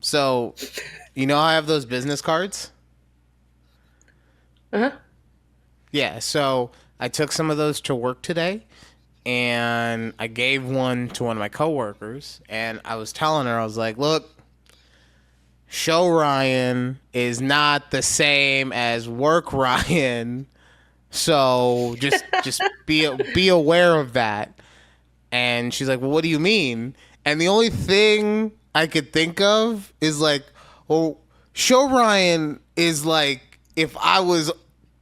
So, you know, I have those business cards. Uh-huh. Yeah. So I took some of those to work today, and I gave one to one of my coworkers, and I was telling her, I was like, look, show Ryan is not the same as work Ryan. So just be aware of that. And she's like, well, what do you mean? And the only thing I could think of is like, well, show Ryan is like if I was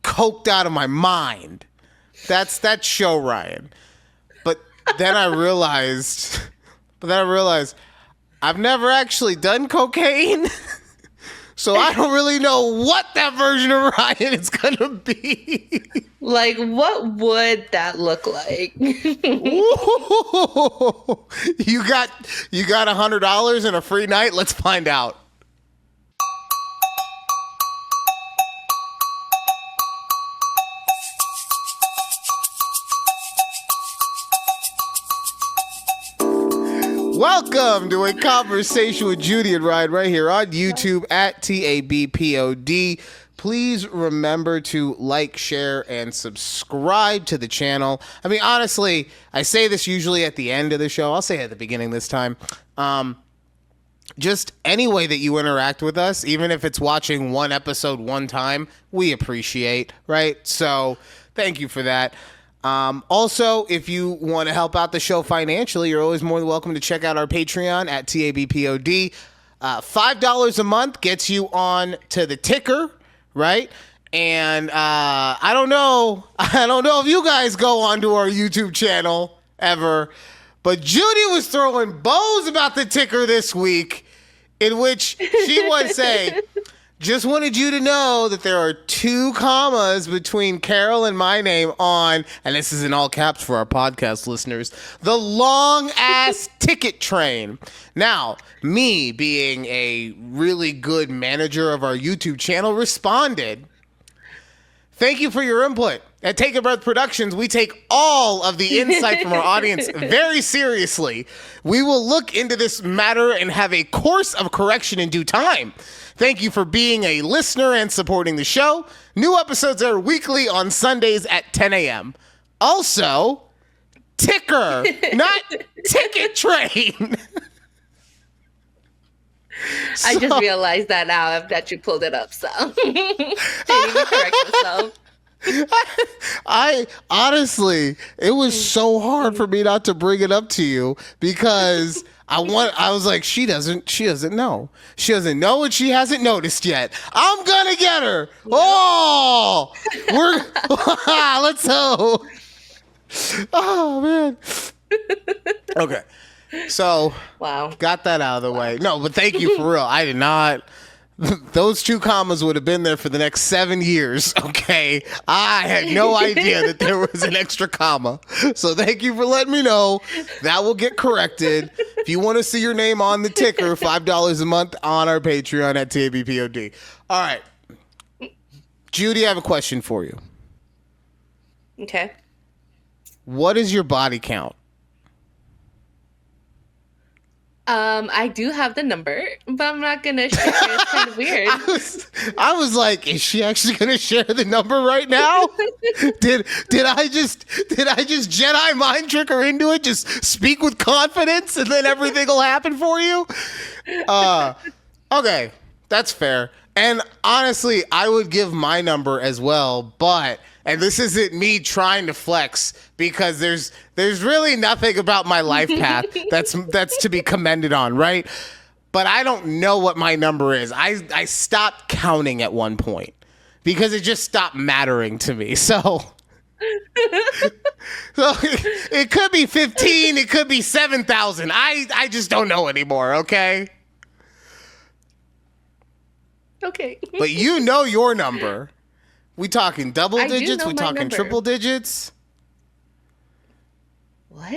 coked out of my mind. That's show Ryan. But then I realized I've never actually done cocaine. So I don't really know what that version of Ryan is gonna be. Like, what would that look like? Ooh, you got $100 and a free night? Let's find out. Welcome to A Conversation with Judy and Ryan right here on YouTube at TABPOD. Please remember to like, share, and subscribe to the channel. I mean, honestly, I say this usually at the end of the show. I'll say it at the beginning this time. Just any way that you interact with us, even if it's watching one episode one time, we appreciate, right? So thank you for that. Also, if you want to help out the show financially, you're always more than welcome to check out our Patreon at TABPOD. $5 a month gets you on to the ticker, right? And I don't know if you guys go onto our YouTube channel ever, but Judy was throwing bows about the ticker this week, in which she would say, just wanted you to know that there are 2 commas between Carol and my name on, and this is in all caps for our podcast listeners, the long-ass ticket train. Now, me being a really good manager of our YouTube channel responded, thank you for your input. At Take a Breath Productions, we take all of the insight from our audience very seriously. We will look into this matter and have a course of correction in due time. Thank you for being a listener and supporting the show. New episodes are weekly on Sundays at 10 a.m. Also, ticker, not ticket train. I just realized that now that you pulled it up, so didn't even correct myself. I honestly, it was so hard for me not to bring it up to you because I was like, she doesn't know. She doesn't know and she hasn't noticed yet. I'm gonna get her. Oh, let's go. Oh man. Okay. So, wow. Got that out of the way. No, but thank you for real. I did not. Those 2 commas would have been there for the next 7 years, okay? I had no idea that there was an extra comma. So thank you for letting me know. That will get corrected. If you want to see your name on the ticker, $5 a month on our Patreon at TABPOD. All right. Judy, I have a question for you. Okay. What is your body count? I do have the number, but I'm not gonna share. It's kind of weird. I was like, is she actually gonna share the number right now? Did I just Jedi mind trick her into it? Just speak with confidence, and then everything will happen for you. Okay, that's fair. And honestly, I would give my number as well, but. And this isn't me trying to flex because there's really nothing about my life path that's to be commended on, right? But I don't know what my number is. I stopped counting at one point because it just stopped mattering to me. So it could be 15, it could be 7,000. I just don't know anymore, okay? Okay. But you know your number. We talking double I do digits? know We my talking number. triple digits? What?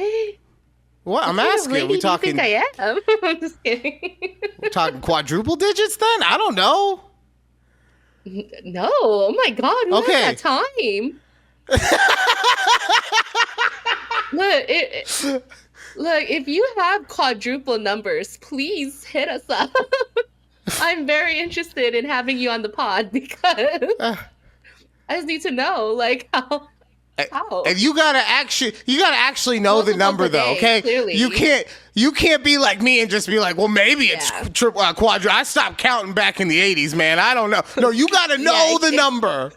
What? I'm What kind of asking. lady We talking? do you think I am? I'm just kidding. We talking quadruple digits then? I don't know. No. Oh my God. We don't Okay. have time. Look, if you have quadruple numbers, please hit us up. I'm very interested in having you on the pod because I just need to know, like, how. And you gotta actually know the number though, okay? Clearly. You can't be like me and just be like, well, maybe it's quadra. I stopped counting back in the 80s, man. I don't know. No, you gotta know the number.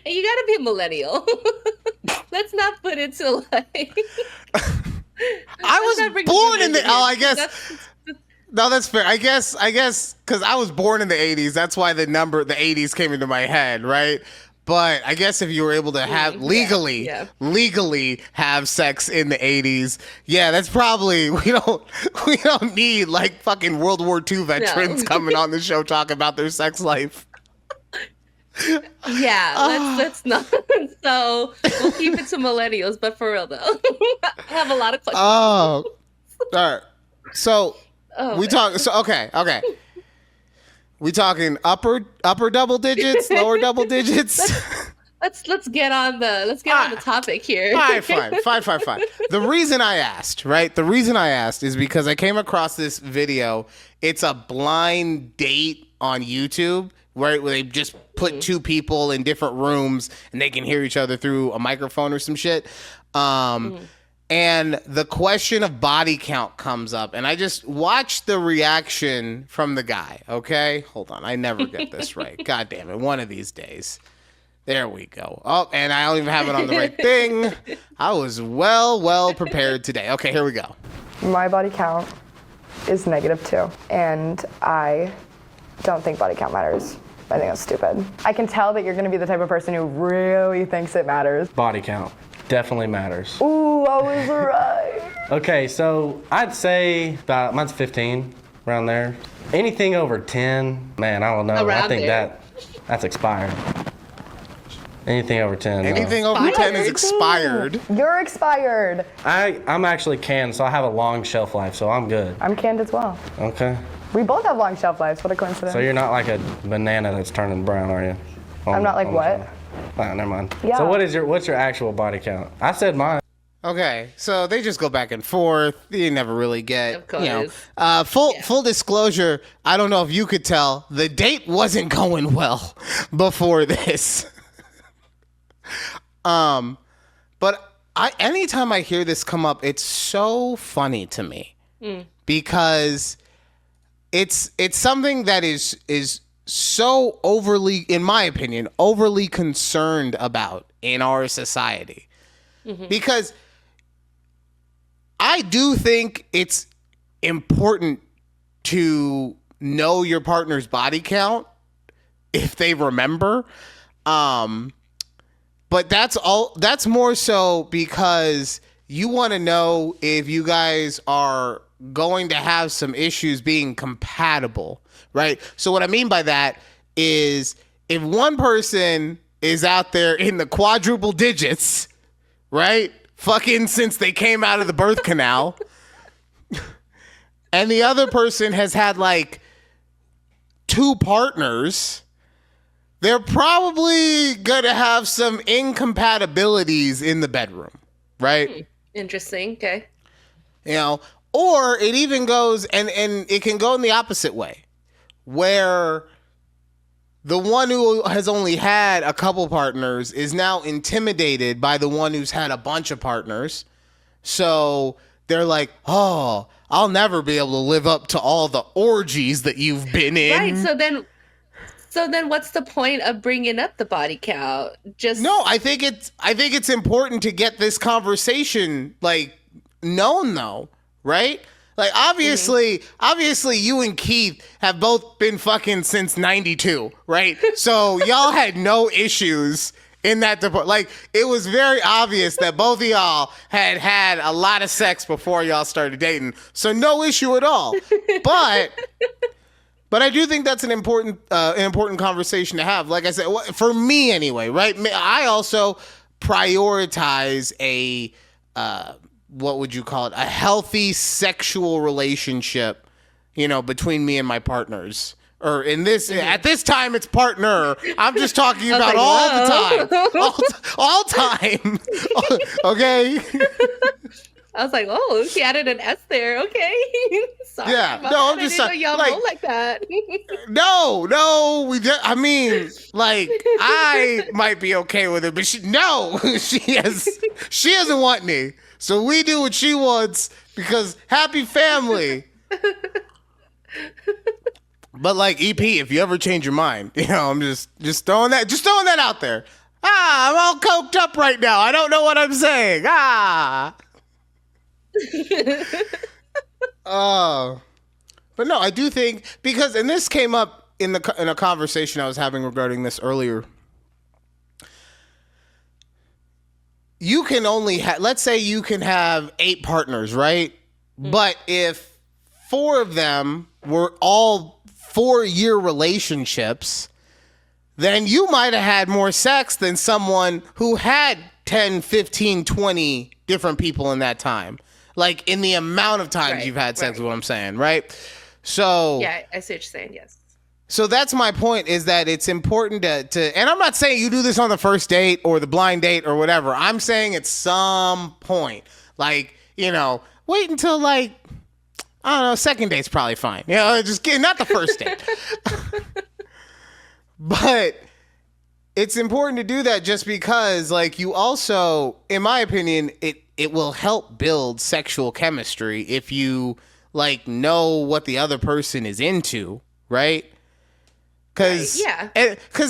And you gotta be a millennial. Let's not put it to like. I was born in the. Oh, I guess. No, that's fair. I guess, because I was born in the 80s. That's why the 80s came into my head, right? But I guess if you were able to have legally have sex in the 80s, yeah, that's probably we don't need like fucking World War II veterans coming on the show talking about their sex life. Yeah, let's not. So we'll keep it to millennials, but for real though, I have a lot of questions. Oh, all right. So we talk. So okay. We talking upper double digits, lower double digits. Let's get on the topic here. All right, fine. The reason I asked is because I came across this video. It's a blind date on YouTube where they just put two people in different rooms and they can hear each other through a microphone or some shit. And the question of body count comes up, and I just watched the reaction from the guy. Okay, hold on, I never get this right. God damn it, one of these days. There we go. Oh, and I don't even have it on the right thing. I was well prepared today. Okay, here we go. My body count is -2, and I don't think body count matters. I think that's stupid. I can tell that you're going to be the type of person who really thinks it matters. Body count definitely matters. Ooh, I was right. Okay, so I'd say about mine's 15, around there. Anything over 10, man, I don't know. I think that's expired. Anything over 10. Anything over 10 is expired. You're expired. I'm actually canned, so I have a long shelf life, so I'm good. I'm canned as well. Okay. We both have long shelf lives. What a coincidence. So you're not like a banana that's turning brown, are you? I'm not like what? Oh, never mind. Yeah. So what's your actual body count? I said mine. Okay, so they just go back and forth. You never really get, Of course. full disclosure. I don't know if you could tell, the date wasn't going well before this. But anytime I hear this come up, it's so funny to me because it's something that is so overly, in my opinion, overly concerned about in our society. Because I do think it's important to know your partner's body count if they remember. But that's more so because you want to know if you guys are going to have some issues being compatible, right? So what I mean by that is if one person is out there in the quadruple digits, right? Fucking since they came out of the birth canal, and the other person has had like 2 partners, they're probably gonna have some incompatibilities in the bedroom, right? Interesting. Okay. You know, or it even goes, and it can go in the opposite way, where the one who has only had a couple partners is now intimidated by the one who's had a bunch of partners. So they're like, oh, I'll never be able to live up to all the orgies that you've been in. Right. So then what's the point of bringing up the body count? No, I think it's important to get this conversation like known though, right? Like obviously you and Keith have both been fucking since 92, right? So y'all had no issues in that department. Like it was very obvious that both of y'all had a lot of sex before y'all started dating. So no issue at all. But I do think that's an important conversation to have. Like I said, for me anyway, right? I also prioritize a what would you call it? A healthy sexual relationship, between me and my partners. Or in this, at this time, it's partner. I'm just talking about like, all the time, all time. Okay. I was like, oh, he added an S there. Okay. Sorry. Yeah. No, I'm just saying. Y'all roll like that. No, I mean, like, I might be okay with it, but she doesn't want me. So we do what she wants because happy family. But like EP, if you ever change your mind, I'm just throwing that out there. I'm all coked up right now. I don't know what I'm saying. But no, I do think and this came up in a conversation I was having regarding this earlier. You can only let's say you can have 8 partners, right? Mm. But if 4 of them were all 4-year relationships, then you might have had more sex than someone who had 10, 15, 20 different people in that time. Like in the amount of times you've had sex is what I'm saying, right? So yeah, I see what you're saying, yes. So that's my point, is that it's important to and I'm not saying you do this on the first date or the blind date or whatever. I'm saying at some point, like, wait until like, I don't know, second date's probably fine. Just kidding, not the first date. But it's important to do that just because, like, you also, in my opinion, it will help build sexual chemistry if you, like, know what the other person is into, right? Because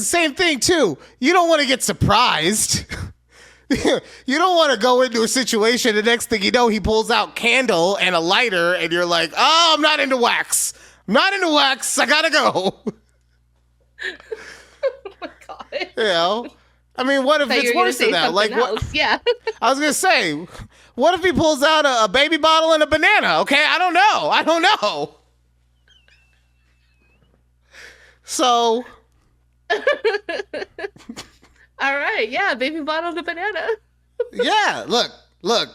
same thing, too. You don't want to get surprised. You don't want to go into a situation, the next thing you know, he pulls out candle and a lighter, and you're like, oh, I'm not into wax. I gotta go. Oh my God. I mean, what if it's worse than that? Like, what? Yeah. I was gonna say, what if he pulls out a baby bottle and a banana? Okay, I don't know. So. All right, yeah, baby bottle and a banana. Yeah, look.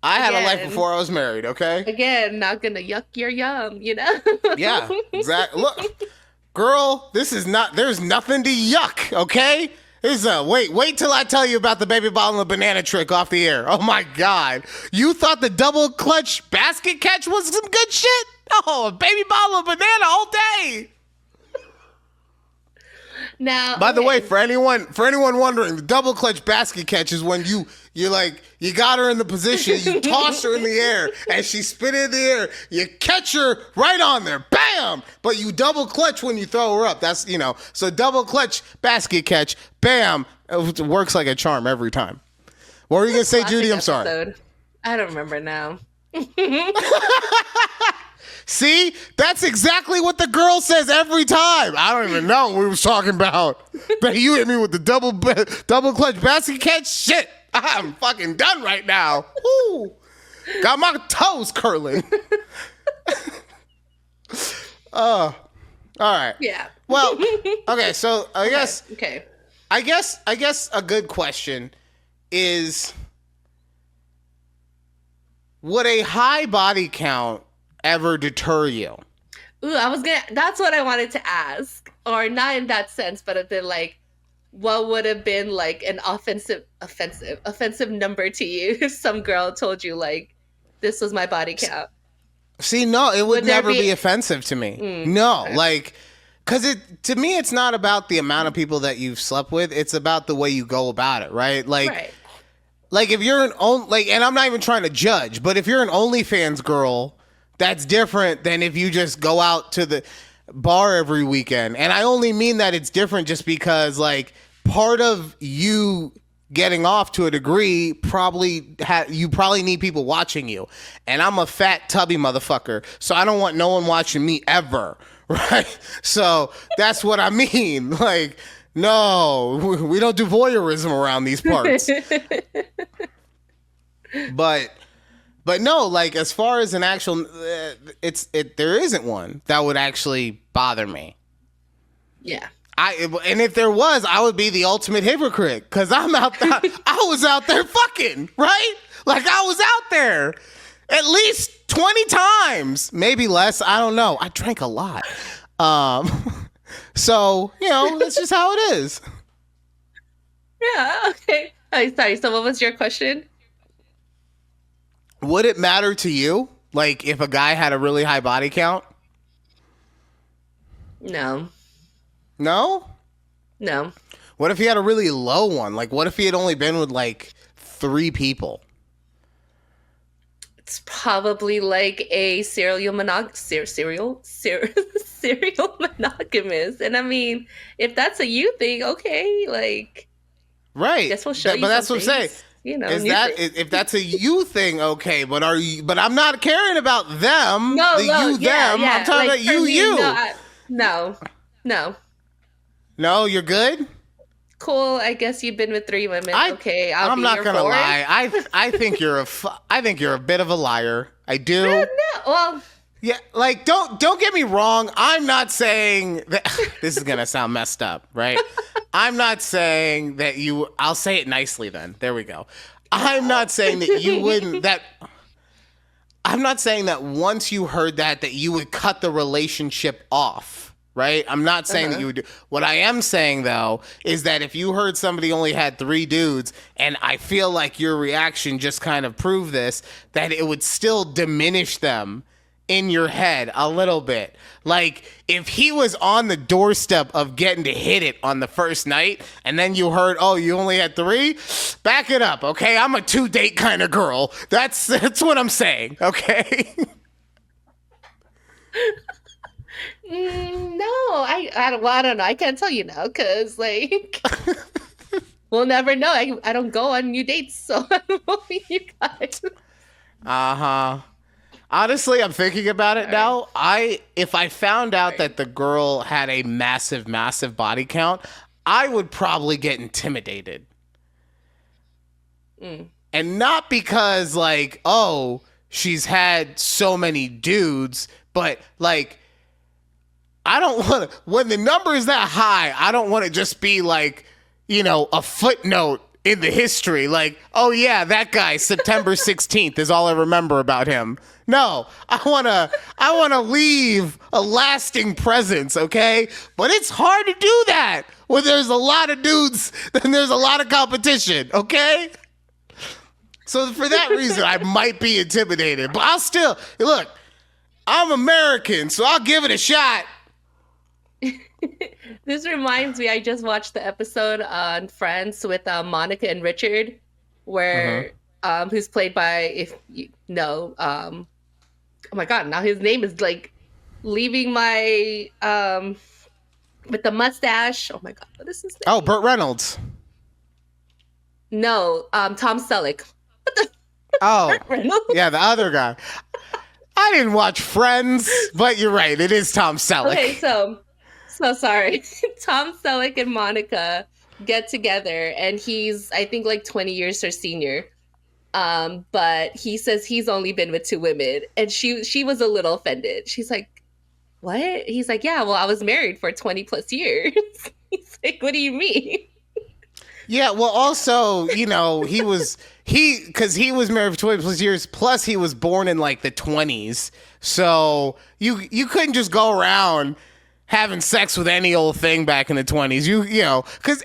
I had a life before I was married, okay? Again, not gonna yuck your yum, Yeah, exactly. Look, girl, there's nothing to yuck, okay? Wait till I tell you about the baby bottle and banana trick off the air. Oh my God. You thought the double clutch basket catch was some good shit? Oh, a baby bottle of banana all day. Now, by the way, for anyone wondering, the double clutch basket catch is when you got her in the position, you toss her in the air, and she spit in the air. You catch her right on there, bam! But you double clutch when you throw her up. That's so double clutch basket catch, bam! It works like a charm every time. What were you gonna say, Judy? I'm sorry. I don't remember now. See, that's exactly what the girl says every time. I don't even know what we was talking about. But you hit me with the double clutch basket catch. Shit, I'm fucking done right now. Woo. Got my toes curling. All right. Yeah. Well, okay. So I guess. Okay. I guess a good question is, would a high body count ever deter you? Ooh, that's what I wanted to ask. Or not in that sense, but a bit like, what would have been like an offensive number to you if some girl told you like, this was my body count? See, no, it would never be offensive to me. No, okay. Like, because to me, it's not about the amount of people that you've slept with. It's about the way you go about it, right? Like if you're and I'm not even trying to judge, but if you're an OnlyFans girl, that's different than if you just go out to the bar every weekend. And I only mean that it's different just because, like, part of you getting off to a degree you probably need people watching you. And I'm a fat, tubby motherfucker, so I don't want no one watching me ever, right? So that's what I mean. Like, no, we don't do voyeurism around these parts. But no, like, as far as an actual, there isn't one that would actually bother me. Yeah. And if there was, I would be the ultimate hypocrite, because I was out there fucking, right? Like, I was out there at least 20 times, maybe less. I don't know. I drank a lot. So, that's just how it is. Yeah. Okay. Oh, sorry. So what was your question? Would it matter to you, like, if a guy had a really high body count? No. No? No. What if he had a really low one? Like, what if he had only been with, like, 3 people? It's probably like a serial monogamous. And I mean, if that's a you thing, okay, like, Right. I guess we'll show you. But that's some what I'm saying. things, you know, Is new that things. if that's a you thing, okay? But are you? But I'm not caring about them. No, the no, you yeah, them. yeah. I'm talking like, about you for me, you. No. No, you're good. Cool. I guess you've been with 3 women. Okay, I'm be not your gonna 4th. lie. I think you're I think you're a bit of a liar. I do. No, well, Yeah, like don't get me wrong. I'm not saying that this is gonna sound messed up, right? I'm not saying that you. I'll say it nicely then. There we go. I'm not saying that you wouldn't. I'm not saying that once you heard that you would cut the relationship off, right? I'm not saying that you would do. What I am saying though is that if you heard somebody only had 3 dudes, and I feel like your reaction just kind of proved this, that it would still diminish them in your head a little bit. Like if he was on the doorstep of getting to hit it on the first night and then you heard, oh, you only had 3, back it up, okay? I'm a 2-date kind of girl. That's what I'm saying, okay? no, I don't know. I can't tell you now because like we'll never know. I don't go on new dates, so I don't know you guys. Honestly, I'm thinking about it now. If I found out that the girl had a massive, massive body count, I would probably get intimidated. And not because like, oh, she's had so many dudes, but like, I don't want to, when the number is that high, I don't want to just be like, you know, a footnote in the history. Like, oh yeah, that guy, September 16th is all I remember about him. No, I want to leave a lasting presence, okay? But it's hard to do that when there's a lot of dudes and there's a lot of competition, okay? So for that reason, I might be intimidated, but I'll still, look, I'm American, so I'll give it a shot. This reminds me, I just watched the episode on Friends with Monica and Richard, where who's played by, if you know, oh my god, now his name is like leaving my with the mustache. Oh my god, what is his name? Oh, Burt Reynolds. No, Tom Selleck. Oh, Burt Reynolds? yeah, the other guy. I didn't watch Friends, but you're right, it is Tom Selleck. Okay, so sorry. Tom Selleck and Monica get together, and he's, I think, like 20 years her senior. But he says he's only been with 2 women, and she was a little offended. She's like, what? He's like, yeah, well, I was married for 20 plus years. He's like, what do you mean? Yeah, well, also, you know, because he was married for 20 plus years, plus he was born in like the 20s. So you couldn't just go around having sex with any old thing back in the 20s. You know, because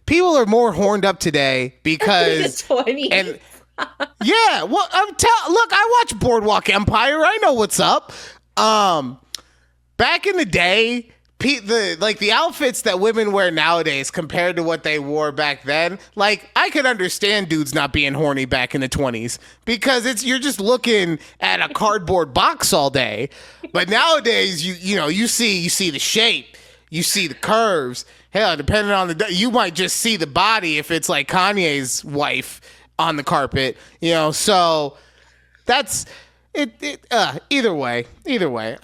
people are more horned up today because the 20s. And yeah, well, look, I watch Boardwalk Empire. I know what's up. Back in the day, the outfits that women wear nowadays compared to what they wore back then, like I could understand dudes not being horny back in the 20s because you're just looking at a cardboard box all day. But nowadays, you see the shape, you see the curves. Hell, depending on the day, you might just see the body if it's like Kanye's wife on the carpet, you know. So that's it. Either way. You know what?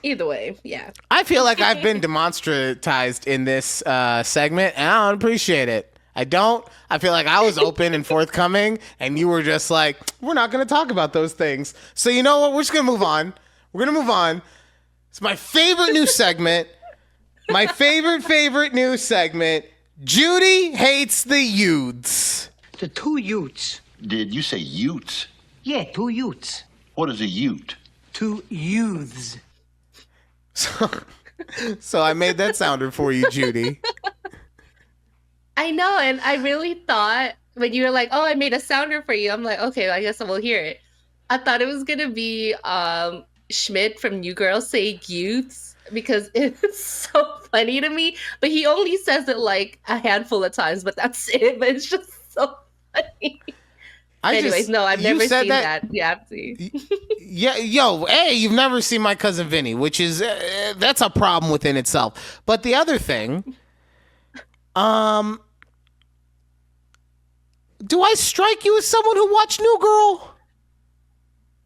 Either way, yeah. I feel like I've been demonstratized in this segment, and I don't appreciate it. I don't. I feel like I was open and forthcoming, and you were just like, we're not going to talk about those things. So you know what? We're just going to move on. We're going to move on. It's my favorite new segment. My favorite new segment. Judy hates the youths. The 2 Utes. Did you say utes? Yeah, 2 Utes. What is a ute? 2 youths. So I made that sounder for you, Judy. I know, and I really thought when you were like, "Oh, I made a sounder for you," I'm like, "Okay, I guess I will hear it." I thought it was gonna be Schmidt from New Girl saying "youths" because it's so funny to me. But he only says it like a handful of times, but that's it. But it's just so funny. Anyways, no, I've never seen that. Yeah, yeah, yo, hey, you've never seen My Cousin Vinny, which is that's a problem within itself. But the other thing, do I strike you as someone who watched New Girl?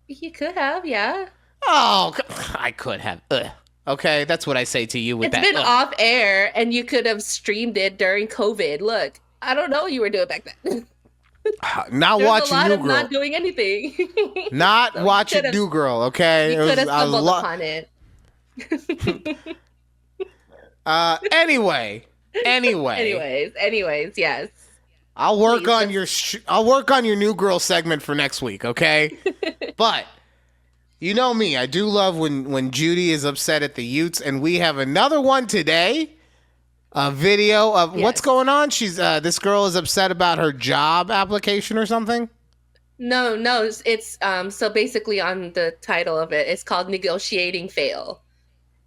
you could have, yeah. Oh, I could have. Ugh. Okay, that's what I say to you with It's that. been Ugh. off air, and you could have streamed it during COVID. Look, I don't know what you were doing back then. Not There's watching a lot New of Girl. not doing anything. Not So watching New Girl. Okay, You could have stumbled upon it. Anyway. Anyways, yes. I'll work Please, on your I'll work on your New Girl segment for next week, okay? But you know me, I do love when Judy is upset at the Utes, and we have another one today. A video of what's going on. She's this girl is upset about her job application or something. No, it's so basically on the title of it, it's called Negotiating Fail.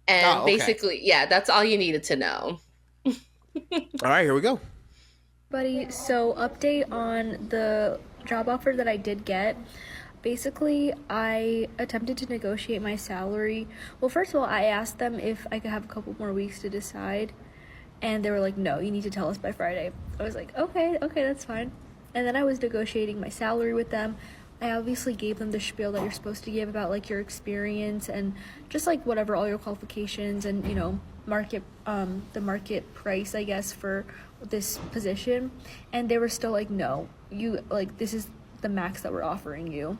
And basically, yeah, that's all you needed to know. All right, here we go. Buddy, so update on the job offer that I did get. Basically, I attempted to negotiate my salary. Well, first of all, I asked them if I could have a couple more weeks to decide. And they were like, no, you need to tell us by Friday. I was like, okay, that's fine. And then I was negotiating my salary with them. I obviously gave them the spiel that you're supposed to give about like your experience and just like whatever, all your qualifications and, you know, the market price, I guess, for this position. And they were still like, no, you like, this is the max that we're offering you.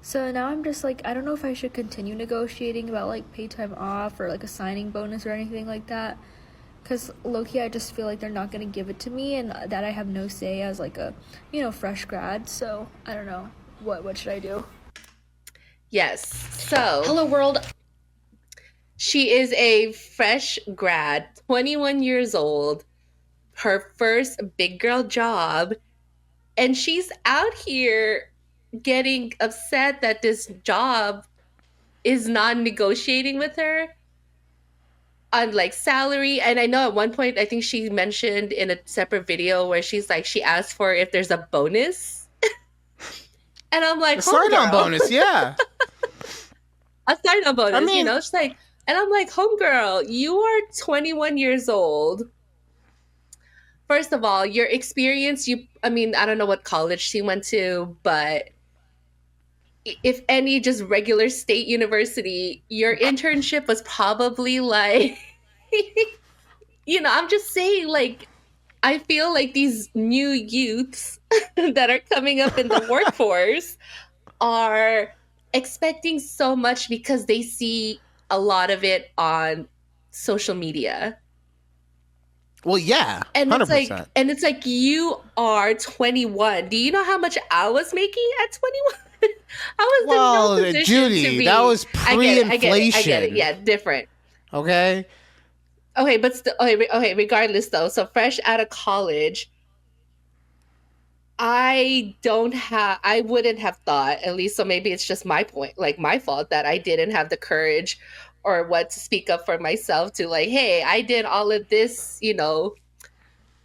So now I'm just like, I don't know if I should continue negotiating about like paid time off or like a signing bonus or anything like that. Because low-key, I just feel like they're not going to give it to me and that I have no say as like a, you know, fresh grad. So I don't know. What should I do? Yes. So, hello world. She is a fresh grad, 21 years old, her first big girl job. And she's out here getting upset that this job is non-negotiating with her on like salary. And I know at one point I think she mentioned in a separate video where she's like, she asked for if there's a bonus. And I'm like, a sign-on bonus, yeah. A sign-on bonus, I mean, you know? She's like, and I'm like, homegirl, you are 21 years old. First of all, your experience, I don't know what college she went to, but if any just regular state university, your internship was probably like, you know, I'm just saying, like, I feel like these new youths that are coming up in the workforce are expecting so much because they see a lot of it on social media. Well, yeah, and 100%. It's like you are 21. Do you know how much I was making at 21? I was in no position Judy, to be. that was pre-inflation. I get it. Yeah, different. Okay. Okay, but still, okay. Regardless, though, so fresh out of college, I wouldn't have thought, at least. So maybe it's just my point, like my fault, that I didn't have the courage or what to speak up for myself to like, hey, I did all of this, you know,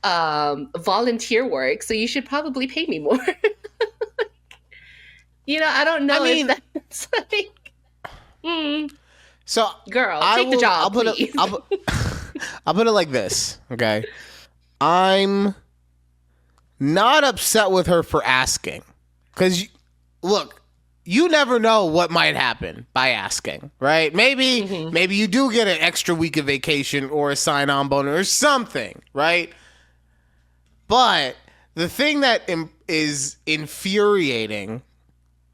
volunteer work, so you should probably pay me more. You know, I don't know if that's like, So, girl, take the job, please. I'll put it like this, okay? I'm not upset with her for asking. Because, look, you never know what might happen by asking, right? Maybe you do get an extra week of vacation or a sign-on bonus or something, right? But the thing that is infuriating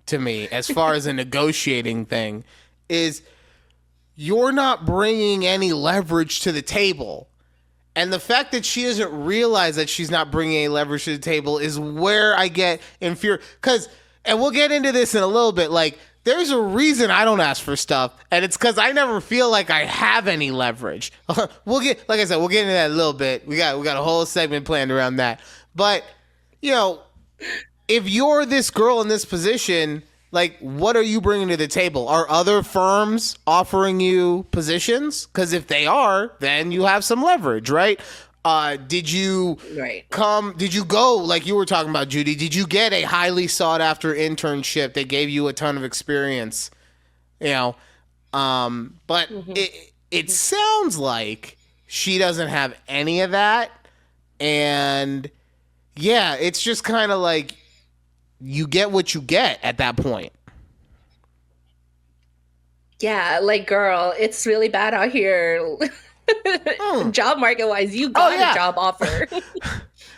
to me as far as a negotiating thing is you're not bringing any leverage to the table. And the fact that she doesn't realize that she's not bringing any leverage to the table is where I get infuriated. And we'll get into this in a little bit, like, there's a reason I don't ask for stuff, and it's because I never feel like I have any leverage. We'll get into that in a little bit. We got a whole segment planned around that. But you know, if you're this girl in this position, like, what are you bringing to the table? Are other firms offering you positions? Because if they are, then you have some leverage, right? Did you go, like you were talking about, Judy, did you get a highly sought after internship that gave you a ton of experience? You know, but it sounds like she doesn't have any of that. And yeah, it's just kind of like you get what you get at that point. Yeah, like, girl, it's really bad out here. Job market wise, you got a job offer.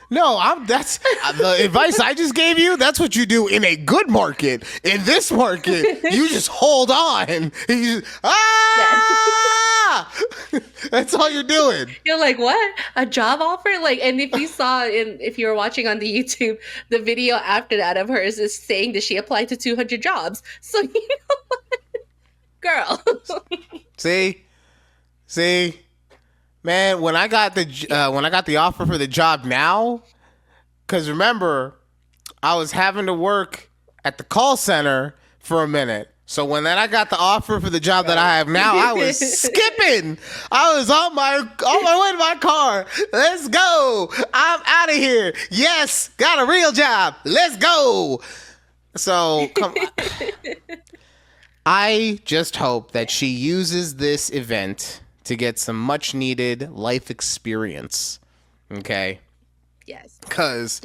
No, that's the advice I just gave you. That's what you do in a good market. In this market, you just hold on. You just, that's all you're doing. You're like, what? A job offer? Like, and if you were watching on the YouTube, the video after that of hers is saying that she applied to 200 jobs. So, you know what? Girl. See, man, when I got the offer for the job now, because remember, I was having to work at the call center for a minute. So when I got the offer for the job that I have now, I was skipping. I was on my way to my car. Let's go. I'm out of here. Yes, got a real job. Let's go. So I just hope that she uses this event to get some much needed life experience. Okay? Yes. Cause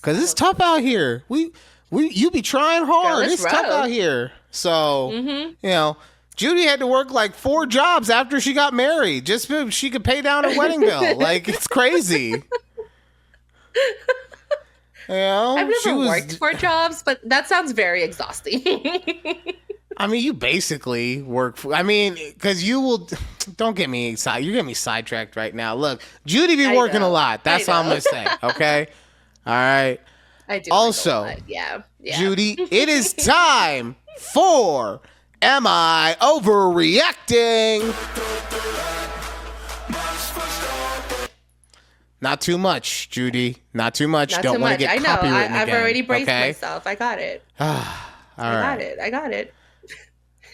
it's tough out here. You be trying hard. Girl, it's tough out here. So, you know, Judy had to work like 4 jobs after she got married just so she could pay down her wedding bill. Like, it's crazy. You know, I've never worked 4 jobs, but that sounds very exhausting. I mean, you basically work for, because you will, don't get me excited. You're getting me sidetracked right now. Look, Judy be working a lot. That's all I'm going to say. Okay. All right. I do. Also, yeah. Judy, it is time for Am I Overreacting? Not too much, Judy. Not too much. Don't want to get copywritten again. I've already braced myself. I got it. I got it.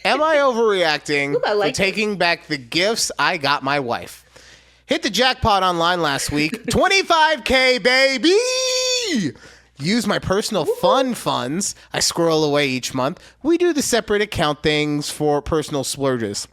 Am I overreacting for taking back the gifts I got my wife? Hit the jackpot online last week. $25K, baby! Use my personal funds I squirrel away each month. We do the separate account things for personal splurges.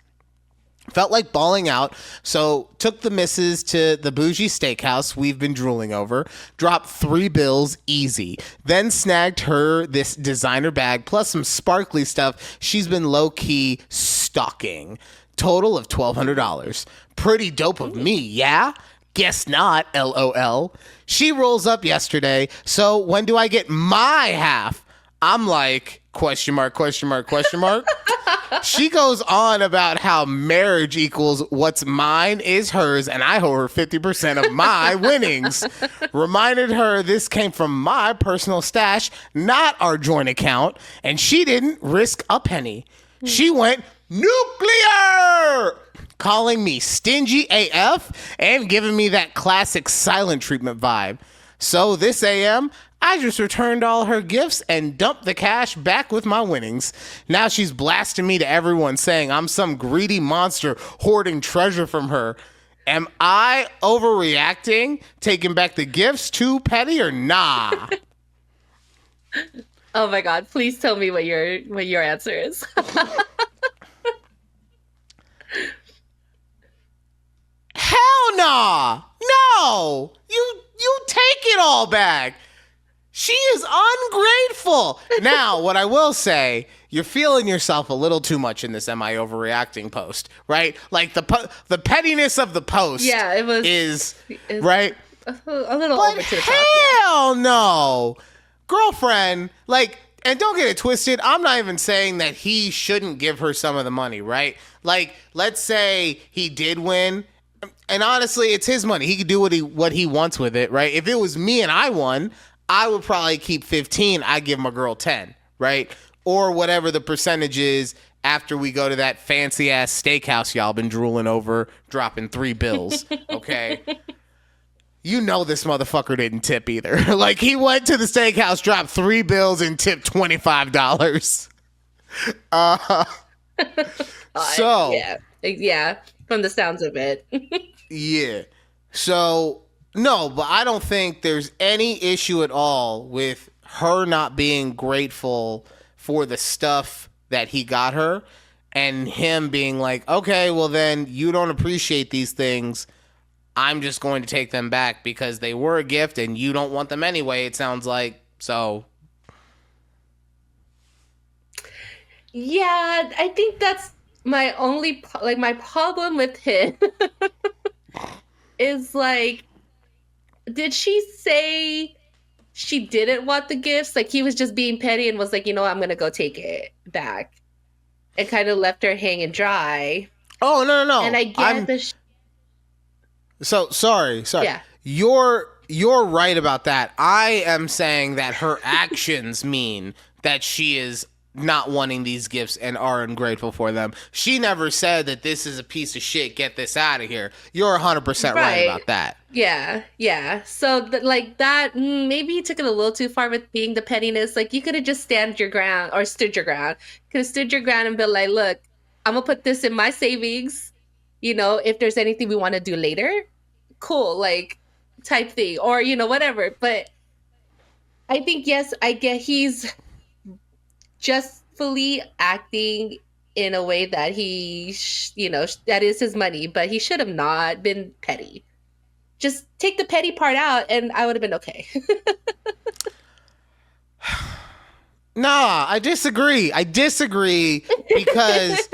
Felt like balling out, so took the missus to the bougie steakhouse we've been drooling over, dropped 3 bills easy, then snagged her this designer bag plus some sparkly stuff she's been low-key stalking. Total of $1,200. Pretty dope of me, yeah? Guess not, LOL. She rolls up yesterday, so when do I get my half? I'm like, question mark. She goes on about how marriage equals what's mine is hers, and I owe her 50% of my winnings. Reminded her this came from my personal stash, not our joint account, and she didn't risk a penny. She went nuclear, calling me stingy AF and giving me that classic silent treatment vibe. So this AM, I just returned all her gifts and dumped the cash back with my winnings. Now she's blasting me to everyone saying I'm some greedy monster hoarding treasure from her. Am I overreacting? Taking back the gifts too petty or nah? Oh my God, please tell me what your answer is. Hell nah! No! You take it all back. She is ungrateful. Now, what I will say, you're feeling yourself a little too much in this Am I Overreacting post, right? Like the pettiness of the post is right? A little but over to the top. Hell no. Girlfriend, like, and don't get it twisted, I'm not even saying that he shouldn't give her some of the money, right? Like, let's say he did win, and honestly, it's his money. He could do what he wants with it, right? If it was me and I won, I would probably keep 15. I'd give my girl 10, right? Or whatever the percentage is after we go to that fancy ass steakhouse y'all been drooling over, dropping 3 bills, okay? you know this motherfucker didn't tip either. Like, he went to the steakhouse, dropped 3 bills, and tipped $25. So yeah, from the sounds of it. yeah. So no, but I don't think there's any issue at all with her not being grateful for the stuff that he got her, and him being like, okay, well then you don't appreciate these things. I'm just going to take them back because they were a gift and you don't want them anyway, it sounds like. So yeah, I think that's my only my problem with him is like, did she say she didn't want the gifts? Like, he was just being petty and was like, you know what, I'm gonna go take it back, and kind of left her hanging dry. Oh no. And I get So sorry. Yeah. You're right about that. I am saying that her actions mean that she is not wanting these gifts and are ungrateful for them. She never said that this is a piece of shit, get this out of here. You're 100% right about that. Yeah. So maybe you took it a little too far with being the pettiness. Like, you could have just stood your ground. Could have stood your ground and been like, look, I'm gonna put this in my savings. You know, if there's anything we want to do later, cool, like, type thing, or, you know, whatever. But I think, yes, I get he's justly acting in a way that he, that is his money, but he should have not been petty. Just take the petty part out and I would have been okay. Nah, I disagree because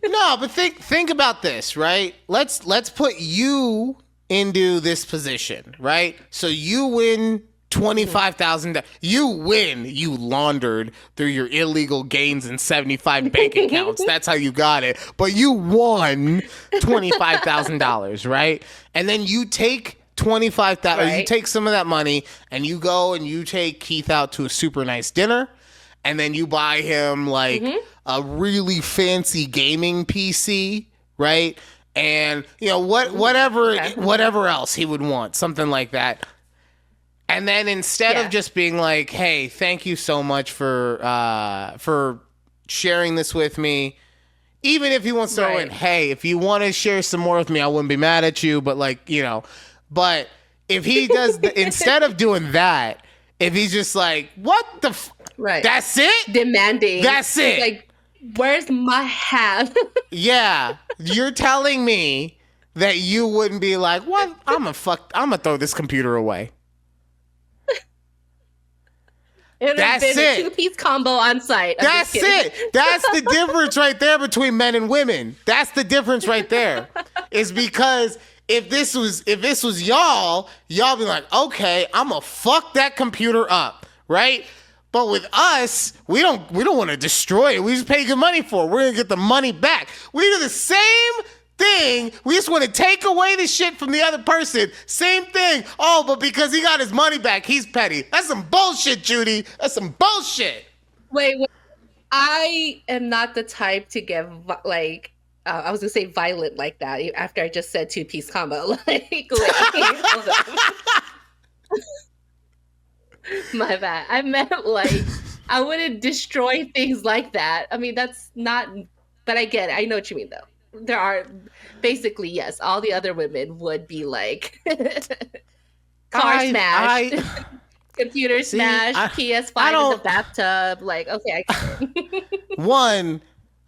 no, but think about this, right? Let's put you into this position, right? So you win $25,000. You win. You laundered through your illegal gains in 75 bank accounts. That's how you got it. But you won $25,000, right? And then you take $25,000. Right. You take some of that money and you go and you take Keith out to a super nice dinner. And then you buy him like a really fancy gaming PC, right? And you know whatever else he would want, something like that. And then instead of just being like, "Hey, thank you so much for sharing this with me," even if he wants to throw in, "Hey, if you want to share some more with me, I wouldn't be mad at you," but like, you know, but if he does instead of doing that, if he's just like, "What the Right. That's it? Demanding. That's it. Like, where's my half? Yeah. You're telling me that you wouldn't be like, what? I'm gonna throw this computer away. It would have been a 2-piece combo on site. That's it. That's the difference right there between men and women. That's the difference right there. Is because if this was y'all be like, okay, I'm gonna fuck that computer up, right? But with us, we don't want to destroy it. We just pay good money for it. We're going to get the money back. We do the same thing. We just want to take away the shit from the other person. Same thing. Oh, but because he got his money back, he's petty. That's some bullshit, Judy. That's some bullshit. Wait. I am not the type to get, like, I was going to say violent like that after I just said 2-piece combo. Hold on. My bad. I meant like I wouldn't destroy things like that. I mean, that's not, but I get it. I know what you mean though. There are basically, yes, all the other women would be like car smash, computer smash, PS5 in the bathtub. Like, okay, I get it.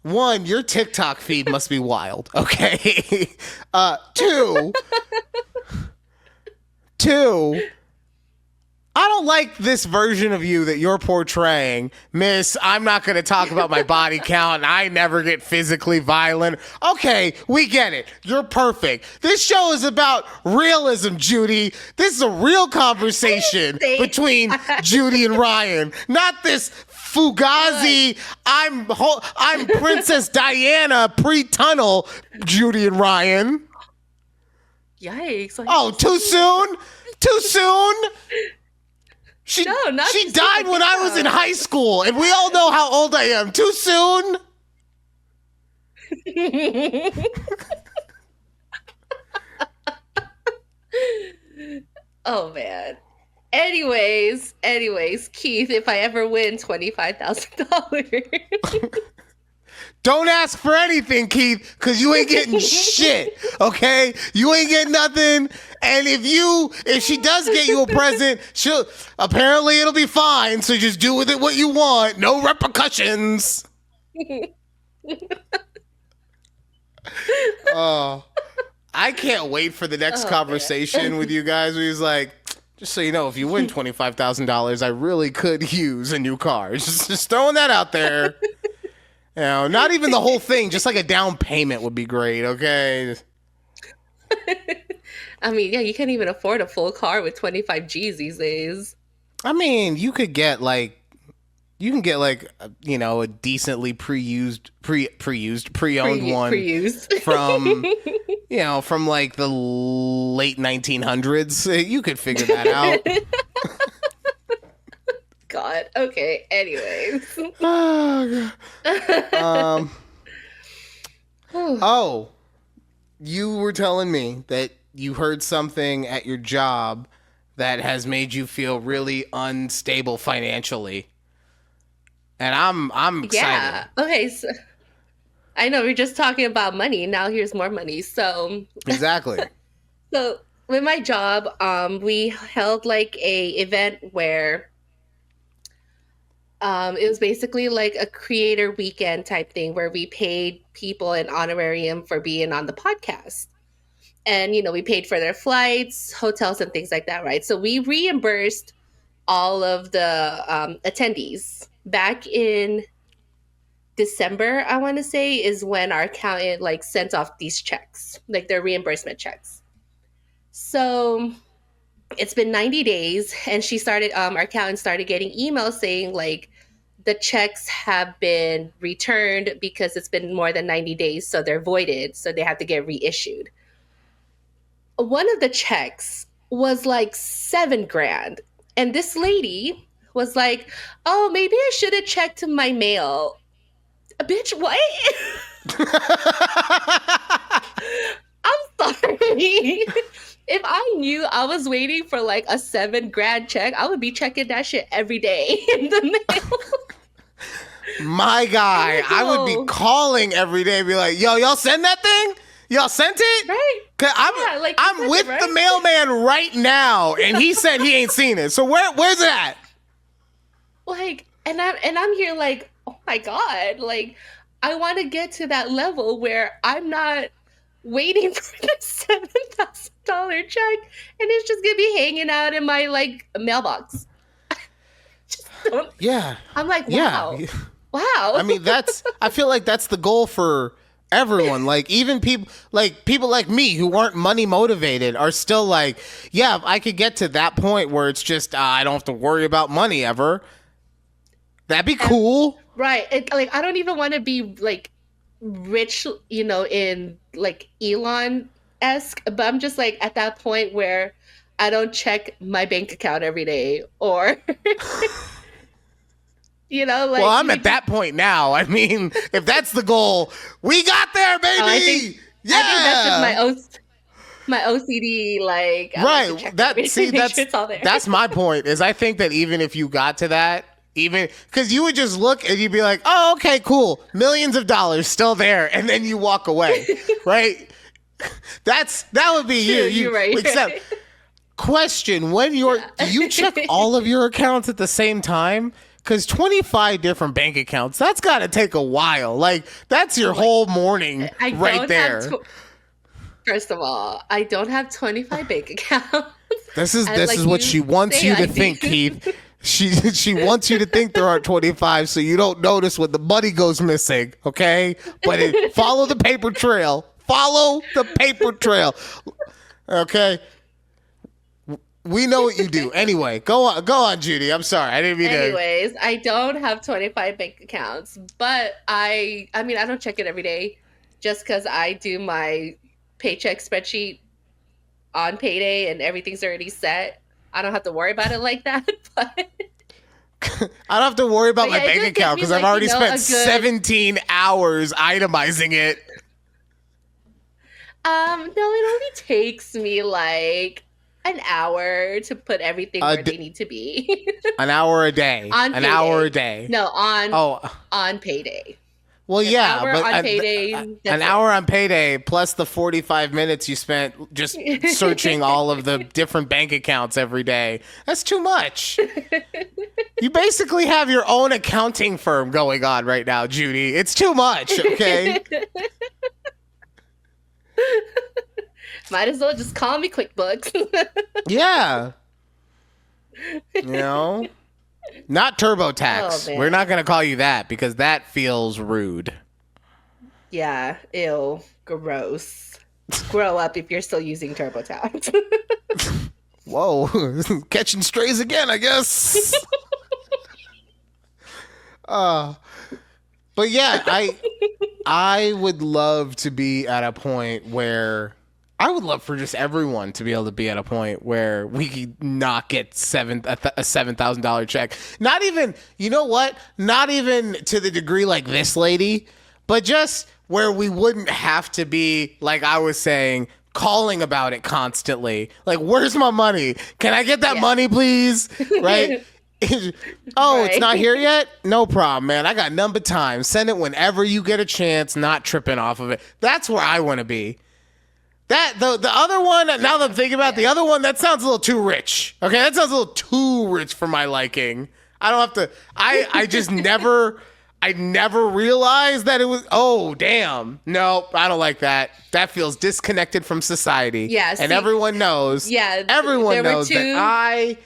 One, your TikTok feed must be wild. Okay. Two, I don't like this version of you that you're portraying, Miss. I'm not going to talk about my body count. I never get physically violent. Okay, we get it. You're perfect. This show is about realism, Judy. This is a real conversation between Judy and Ryan, not this Fugazi. I'm Princess Diana pre-tunnel, Judy and Ryan. Yikes! Oh, too soon? Too soon? She died when I was in high school, and we all know how old I am. Too soon? Oh man. Anyways, Keith, if I ever win $25,000. Don't ask for anything, Keith, because you ain't getting shit, okay? You ain't getting nothing. And if she does get you a present, apparently it'll be fine. So just do with it what you want. No repercussions. Oh, I can't wait for the next conversation with you guys where he's like, just so you know, if you win $25,000, I really could use a new car. Just throwing that out there. You know, not even the whole thing, just like a down payment would be great, okay? I mean, yeah, you can't even afford a full car with 25 G's these days. I mean, you can get a decently pre-owned one from, from like the late 1900s. You could figure that out. God. Okay. Anyways. You were telling me that you heard something at your job that has made you feel really unstable financially. And I'm excited. Yeah. Okay. So I know we're just talking about money. Now here's more money. So exactly. So with my job, we held like a event where it was basically like a creator weekend type thing where we paid people an honorarium for being on the podcast. And, we paid for their flights, hotels, and things like that, right? So we reimbursed all of the attendees. Back in December, I want to say, is when our accountant like sent off these checks, like their reimbursement checks. So it's been 90 days and our accountant started getting emails saying like the checks have been returned because it's been more than 90 days. So they're voided. So they have to get reissued. One of the checks was like $7,000. And this lady was like, oh, maybe I should have checked my mail. Bitch, what? I'm sorry. If I knew I was waiting for like a $7,000 check, I would be checking that shit every day in the mail. My guy, I would be calling every day and be like, yo, y'all send that thing? Y'all sent it? Right. Cause I'm with the mailman right now, and he said he ain't seen it. So where's it at? Like, and I'm here like, oh my God, like I want to get to that level where I'm not waiting for the $7,000 check and it's just gonna be hanging out in my like mailbox. Yeah. I'm like, wow. Yeah. Wow. I mean, I feel like that's the goal for everyone. Like even people like me who aren't money motivated are still like, yeah, if I could get to that point where it's just I don't have to worry about money ever. That'd be cool. Right. Like I don't even want to be like rich, in like Elon-esque, but I'm just like at that point where I don't check my bank account every day or like well, I'm at that point now. I mean, if that's the goal, we got there, baby. I think that's just my OCD, like right. Like that's my point. Is I think that even if you got to that, even because you would just look and you'd be like, oh, okay, cool, millions of dollars still there, and then you walk away, right? That would be you. You're right. Except, question: do you check all of your accounts at the same time? Because 25 different bank accounts, that's got to take a while. Like, that's your whole morning right there. First of all, I don't have 25 bank accounts. This is what she wants you to think, Keith. She wants you to think there are 25 so you don't notice when the money goes missing, okay? But follow the paper trail. Follow the paper trail. Okay? We know what you do. Anyway, go on, Judy. I'm sorry. I didn't mean to. Anyways, I don't have 25 bank accounts, but I mean, I don't check it every day just because I do my paycheck spreadsheet on payday and everything's already set. I don't have to worry about it like that, but I don't have to worry about my bank account because I've already spent 17 hours itemizing it. No, it only takes me like an hour to put everything where they need to be. An hour a day. On an payday. hour a day. No, on payday. Well, yeah, hour but on payday, an hour on payday plus the 45 minutes you spent just searching all of the different bank accounts every day. That's too much. You basically have your own accounting firm going on right now, Judy. It's too much, okay? Might as well just call me QuickBooks. Yeah. You know? Not TurboTax. Oh, We're not going to call you that because that feels rude. Yeah, ew, gross. Grow up if you're still using TurboTax. Whoa, catching strays again, I guess. But yeah, I would love to be at a point where I would love for just everyone to be able to be at a point where we could not get a $7,000 check. Not even, you know what? Not even to the degree like this lady, but just where we wouldn't have to be, like I was saying, calling about it constantly. Like, where's my money? Can I get that money, please? Right? It's not here yet? No problem, man. I got none but time. Send it whenever you get a chance, not tripping off of it. That's where I want to be. That the other one, now that I'm thinking about the other one, that sounds a little too rich. Okay, that sounds a little too rich for my liking. I don't have to. I just never. I never realized that it was. Oh, damn. No, I don't like that. That feels disconnected from society. Yeah, and everyone knows. Yeah, everyone knows that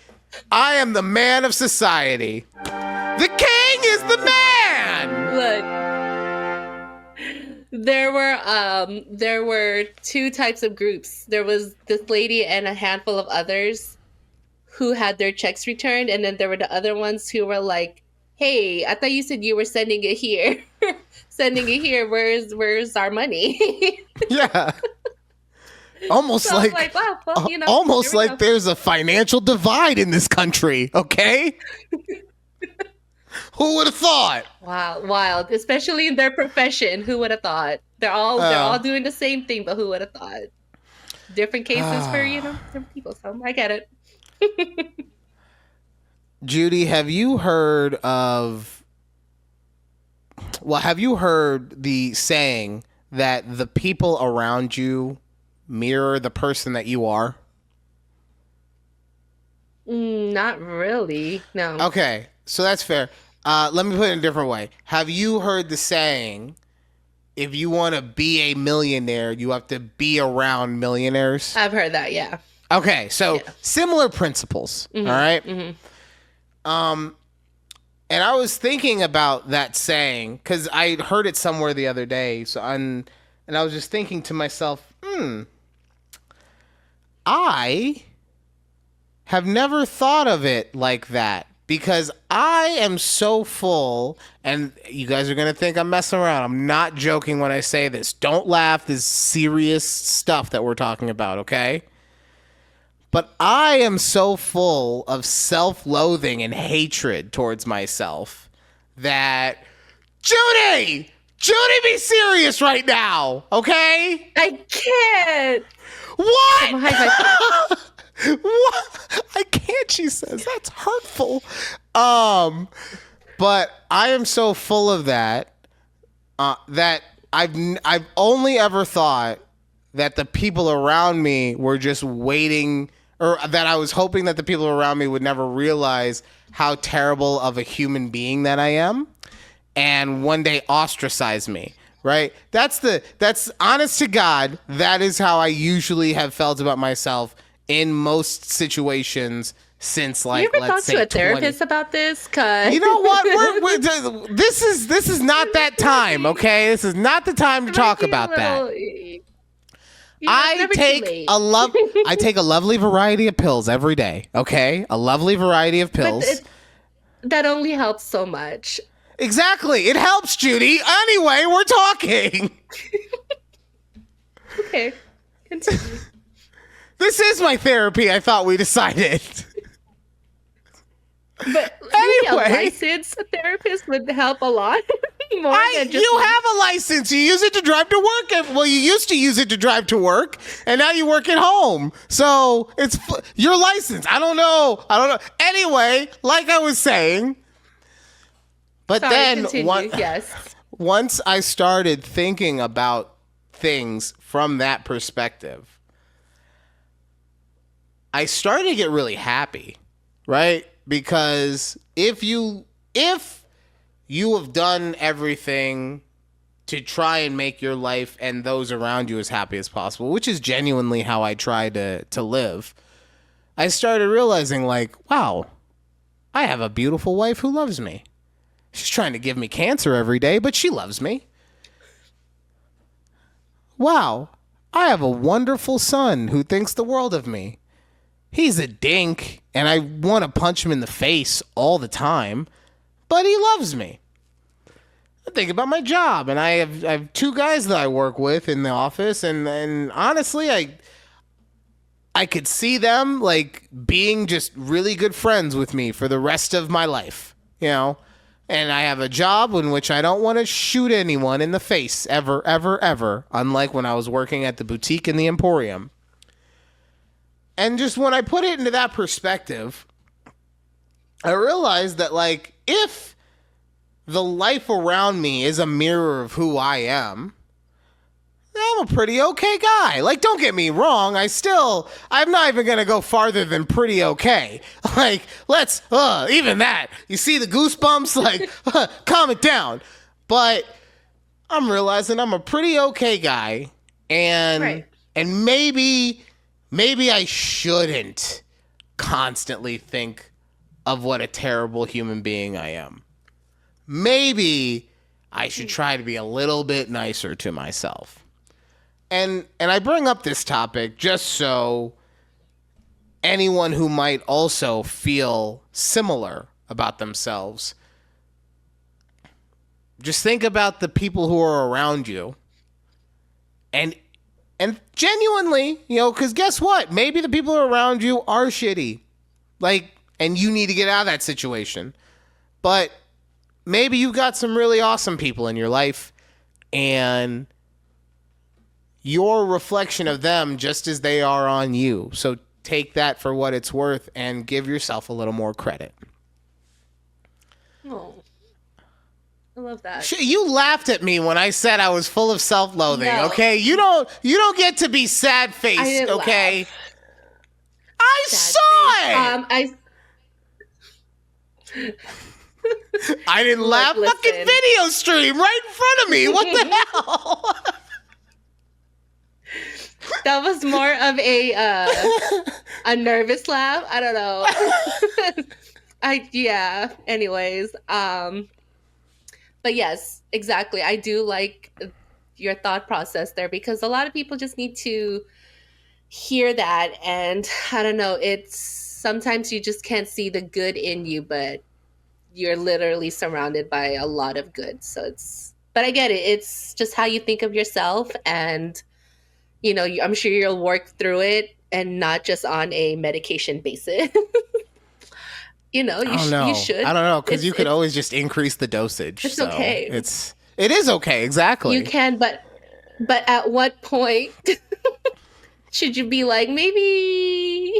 I am the man of society. The king is the man. Look. There were two types of groups. There was this lady and a handful of others who had their checks returned, and then there were the other ones who were like, "Hey, I thought you said you were sending it here. Sending it here. Where's our money?" Yeah. Almost so like wow, well, you know, almost like there's a financial divide in this country, okay? Who would have thought? Wow, wild. Especially in their profession. Who would have thought? They're all doing the same thing, but who would have thought? Different cases for, different people. So I get it. Judy, have you heard the saying that the people around you mirror the person that you are? Not really. No. Okay, so that's fair. Let me put it in a different way. Have you heard the saying, if you want to be a millionaire, you have to be around millionaires? I've heard that, yeah. Okay, so similar principles, all right? Mm-hmm. And I was thinking about that saying because I heard it somewhere the other day. And I was just thinking to myself, I have never thought of it like that because I am so full, and you guys are going to think I'm messing around. I'm not joking when I say this. Don't laugh. This is serious stuff that we're talking about, okay? But I am so full of self-loathing and hatred towards myself that Judy, be serious right now, okay? I can't. What? What? I can't, she says. That's hurtful. But I am so full of that that I've only ever thought that the people around me were just waiting, or that I was hoping that the people around me would never realize how terrible of a human being that I am and one day ostracize me. Right? That's honest to God. That is how I usually have felt about myself in most situations since, like, you ever let's talk to a 20. therapist about this? Cause You know what? This is not that time. Okay, this is not the time to talk about that. I take a lovely variety of pills every day. Okay, a lovely variety of pills. That only helps so much. Exactly, it helps, Judy. Anyway, we're talking. Okay, continue. This is my therapy, I thought we decided. But anyway, a licensed therapist would help a lot. More than just You have a license. You use it to drive to work. Well, you used to use it to drive to work, and now you work at home. So it's your license. I don't know. Anyway, like I was saying, but Sorry, then continue. Yes. once I started thinking about things from that perspective, I started to get really happy, right? Because if you have done everything to try and make your life and those around you as happy as possible, which is genuinely how I try to live, I started realizing, like, wow, I have a beautiful wife who loves me. She's trying to give me cancer every day, but she loves me. Wow, I have a wonderful son who thinks the world of me. He's a dink, and I want to punch him in the face all the time, but he loves me. I think about my job, and I have two guys that I work with in the office, and honestly, I could see them like being just really good friends with me for the rest of my life, you know? And I have a job in which I don't want to shoot anyone in the face ever, ever, ever, unlike when I was working at the boutique in the Emporium. And just when I put it into that perspective, I realized that, like, if the life around me is a mirror of who I am, I'm a pretty okay guy. Like, don't get me wrong. I'm not even going to go farther than pretty okay. Like, even that. You see the goosebumps? Like, calm it down. But I'm realizing I'm a pretty okay guy. And maybe I shouldn't constantly think of what a terrible human being I am. Maybe I should try to be a little bit nicer to myself. And I bring up this topic just so anyone who might also feel similar about themselves, just think about the people who are around you. And genuinely, you know, because guess what? Maybe the people around you are shitty. Like, and you need to get out of that situation. But maybe you've got some really awesome people in your life, and you're a reflection of them just as they are on you. So take that for what it's worth and give yourself a little more credit. Oh, I love that. You laughed at me when I said I was full of self-loathing. No. Okay, you don't get to be sad-faced. Okay, laugh. I saw it. I didn't laugh. Listen. Fucking video stream right in front of me. What the hell? That was more of a nervous laugh. I don't know. Anyways, but yes, exactly. I do like your thought process there, because a lot of people just need to hear that. And I don't know, it's sometimes you just can't see the good in you, but you're literally surrounded by a lot of good. But I get it. It's just how you think of yourself, and you know, I'm sure you'll work through it, and not just on a medication basis. You know, you should. I don't know, because you could always just increase the dosage. It's so okay. It is okay, exactly. You can, but at what point should you be like, maybe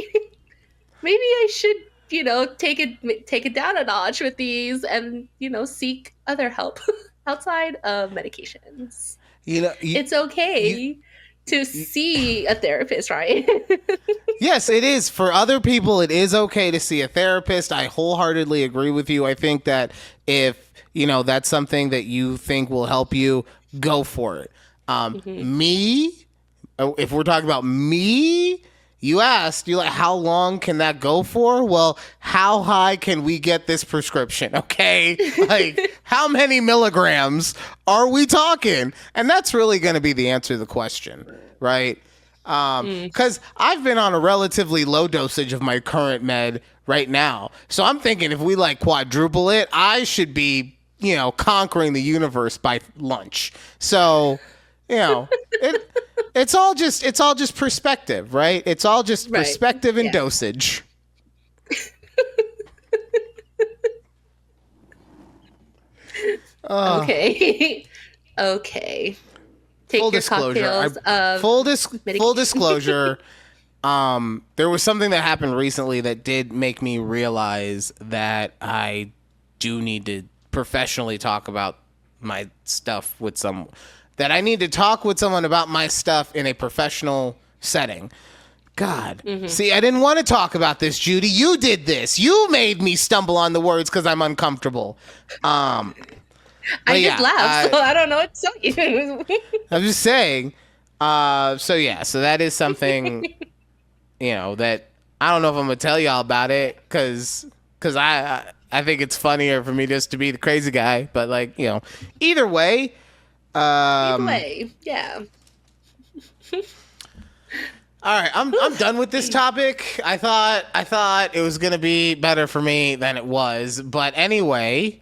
I should, you know, take it down a notch with these, and you know, seek other help outside of medications. You know, it's okay to see a therapist, right? Yes, it is. For other people, it is okay to see a therapist. I wholeheartedly agree with you. I think that if, you know, that's something that you think will help you, go for it. If we're talking about me, you asked, how long can that go for? Well, how high can we get this prescription? Okay. Like, how many milligrams are we talking? And that's really going to be the answer to the question, right? Because I've been on a relatively low dosage of my current med right now. So I'm thinking if we like quadruple it, I should be, you know, conquering the universe by lunch. So, you know, it's all just perspective, right? It's all just perspective and dosage. Okay. Okay. Take Full your disclosure. cocktails of Full medication. disclosure. There was something that happened recently that did make me realize that I do need to professionally talk about my stuff with that I need to talk with someone about my stuff in a professional setting. God. See, I didn't want to talk about this, Judy. You did this. You made me stumble on the words because I'm uncomfortable. I just laughed, so I don't know what to tell you. I'm just saying. So that is something, that I don't know if I'm gonna tell y'all about it because I think it's funnier for me just to be the crazy guy. But either way. Yeah. All right, I'm done with this topic. I thought it was gonna be better for me than it was, but anyway,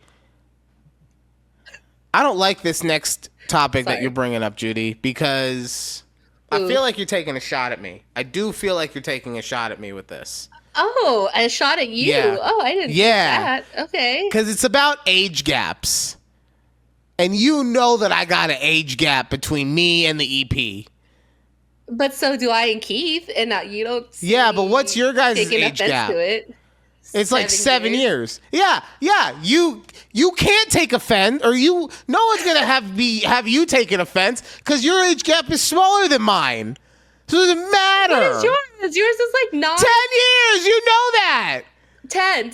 I don't like this next topic that you're bringing up, Judy, because I feel like you're taking a shot at me. I do feel like you're taking a shot at me with this. Oh, a shot at you. Yeah. Oh, I didn't see that. Okay. Because it's about age gaps, and you know that I got an age gap between me and the EP. But so do I and Keith, and you don't. Yeah, but what's your guys' age gap? To it. It's like 7 years. Yeah. You can't take offense, or no one's gonna have you take an offense because your age gap is smaller than mine. So it doesn't matter. What is yours? Yours is like 9. 10 years. You know that. 10.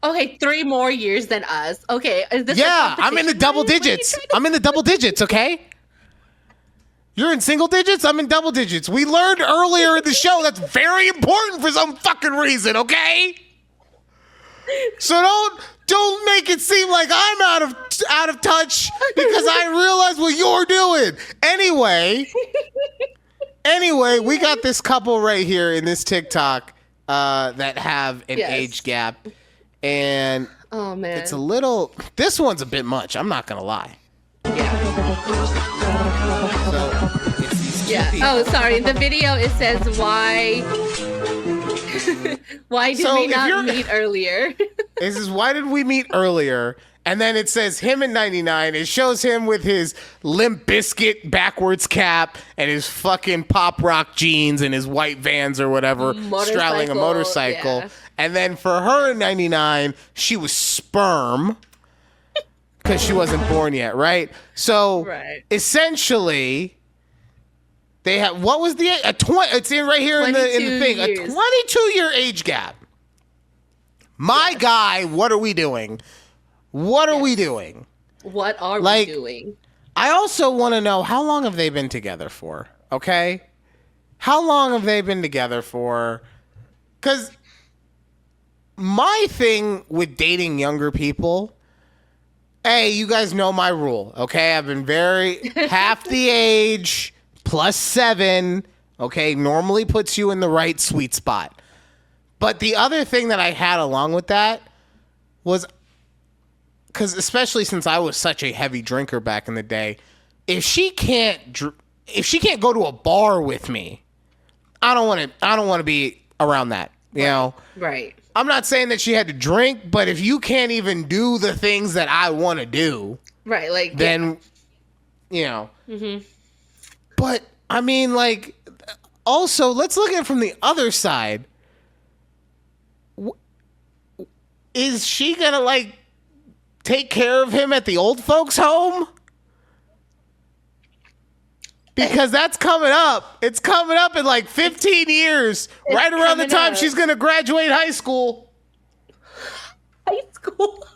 Okay. 3 more years than us. Okay. Is this I'm in the double digits. I'm in the double digits. Okay. You're in single digits. I'm in double digits. We learned earlier in the show that's very important for some fucking reason. Okay. So don't make it seem like I'm out of touch because I realize what you're doing. Anyway, we got this couple right here in this TikTok that have an age gap, and oh man, it's this one's a bit much. I'm not gonna lie. Yeah. Oh, sorry. The video, it says why did we not meet earlier? It says why did we meet earlier? And then it says him in 99. It shows him with his Limp Bizkit backwards cap and his fucking pop rock jeans and his white Vans or whatever, straddling a motorcycle. Yeah. And then for her in 99, she was sperm because she wasn't born yet, right? So essentially, they have what was the it's in right here in the thing, a 22-year age gap. My guy, what are we doing? What are we doing? What are we doing? I also want to know how long have they been together for? Okay, how long have they been together for? Because my thing with dating younger people. Hey, you guys know my rule, okay? I've been half the age plus 7, okay, normally puts you in the right sweet spot. But the other thing that I had along with that was, because especially since I was such a heavy drinker back in the day, if she can't go to a bar with me, I don't want to be around that, you know? Right. I'm not saying that she had to drink, but if you can't even do the things that I want to do, right, then, Mm-hmm. But I mean, also let's look at it from the other side. Is she gonna take care of him at the old folks' home? Because that's coming up. It's coming up in 15 years, right around the time she's going to graduate high school. High school?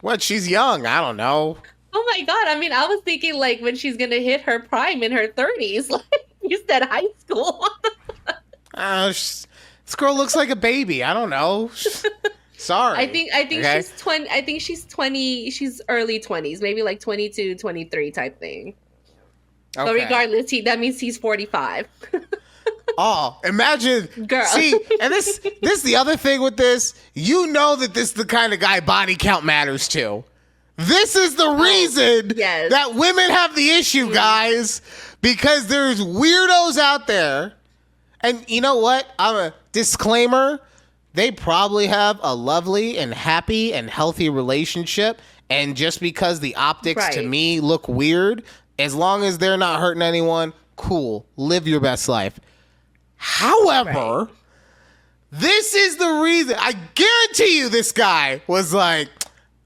What? She's young. I don't know. Oh my God. I mean, I was thinking when she's going to hit her prime in her 30s. You said high school. This girl looks like a baby. I don't know. Sorry. I think okay? She's 20. I think she's 20. She's early 20s, maybe 22, 23 type thing. Okay. But regardless, that means he's 45. Oh, imagine. Girl. See, and this the other thing with this. You know that this is the kind of guy body count matters to. This is the reason that women have the issue, guys, because there's weirdos out there. And you know what? I'm a disclaimer. they probably have a lovely and happy and healthy relationship. And just because the optics to me look weird, as long as they're not hurting anyone, cool. Live your best life. However, this is the reason. I guarantee you this guy was like,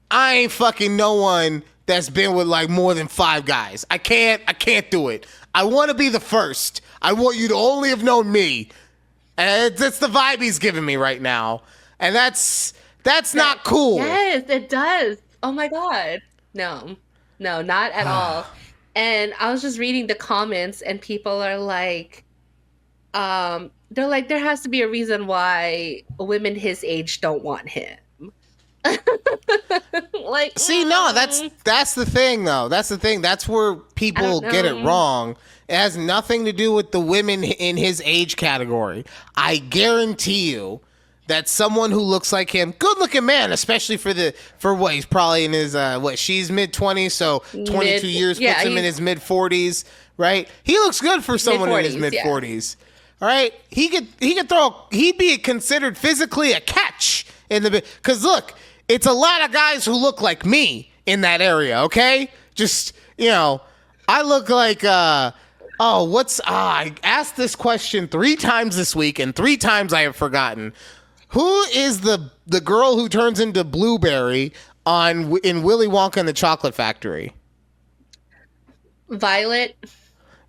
I ain't fucking no one that's been with like more than 5 guys. I can't do it. I want to be the first. I want you to only have known me. And that's the vibe he's giving me right now. And that's not cool. Yes, it does. Oh my God. No, not at all. And I was just reading the comments and people are like, they're like, there has to be a reason why women his age don't want him. Like, see, no, that's the thing though. That's the thing. That's where people get it wrong. It has nothing to do with the women in his age category. I guarantee you that someone who looks like him, good looking man, especially for what he's probably in his she's mid-20s, so 22 years puts him in his mid-40s, right? He looks good for someone in his mid-40s. Yeah. All right, he'd be considered physically a catch in the, because look, it's a lot of guys who look like me in that area. Okay, just I look like I asked this question 3 times this week, and 3 times I have forgotten. Who is the girl who turns into Blueberry in Willy Wonka and the Chocolate Factory? Violet.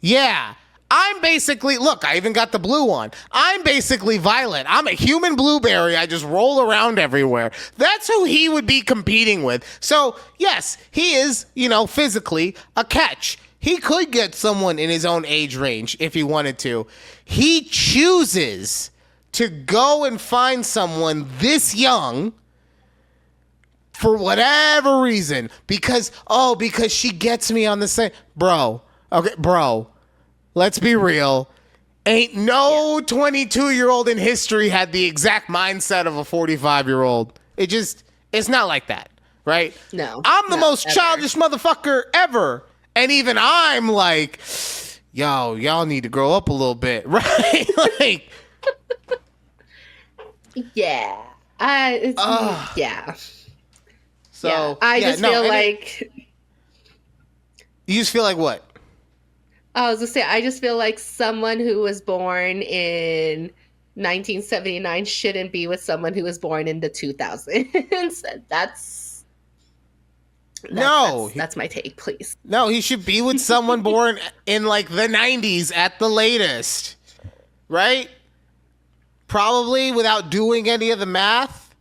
Yeah. I'm basically, look, I even got the blue one. I'm basically Violet. I'm a human blueberry. I just roll around everywhere. That's who he would be competing with. So, yes, he is, physically a catch. He could get someone in his own age range if he wanted to. He chooses to go and find someone this young for whatever reason. Because she gets me on the same. Bro. Let's be real. Ain't no 22-year-old in history had the exact mindset of a 45-year-old. It's not like that, right? No. I'm the most childish motherfucker ever. And even I'm like, y'all need to grow up a little bit, right? Like, yeah. Yeah. So, yeah. I just feel like... You just feel like what? I was going to say, I just feel like someone who was born in 1979 shouldn't be with someone who was born in the 2000s. That's my take, please. No, he should be with someone born in like the 90s at the latest. Right? Probably without doing any of the math.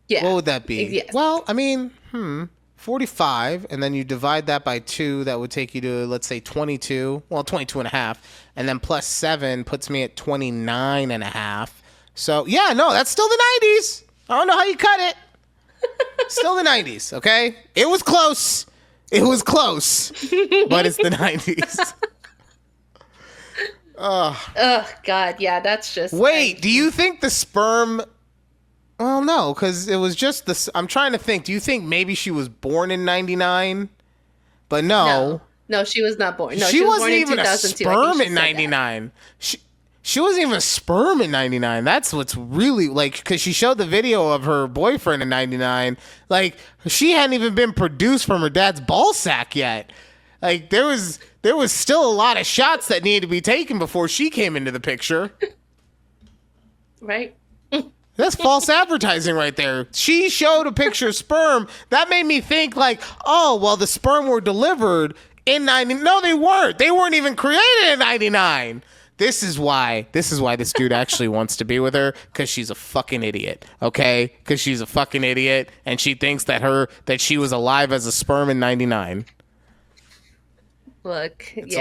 Yeah. What would that be? Yes. Well, I mean, 45, and then you divide that by 2, that would take you to, let's say, 22. Well, 22 and a half. And then plus 7 puts me at 29 and a half. So, yeah, no, that's still the 90s. I don't know how you cut it. Still the 90s, okay? It was close. But it's the 90s. Oh, God, yeah, that's just... Wait, do you think the sperm... Well, no, because it was just the... I'm trying to think. Do you think maybe she was born in 99? But no. No, she was not born. No, she was wasn't born in even a 2002. sperm in 99. She wasn't even a sperm in 99. That's what's really, like, because she showed the video of her boyfriend in 99. Like, she hadn't even been produced from her dad's ball sack yet. Like, there was still a lot of shots that needed to be taken before she came into the picture. Right? That's false advertising right there. She showed a picture of sperm. That made me think like, oh, well, the sperm were delivered in 90. No, they weren't. They weren't even created in 99. This is why this dude actually wants to be with her, because she's a fucking idiot. Okay? Because she's a fucking idiot, and she thinks that she was alive as a sperm in 99. Look, it's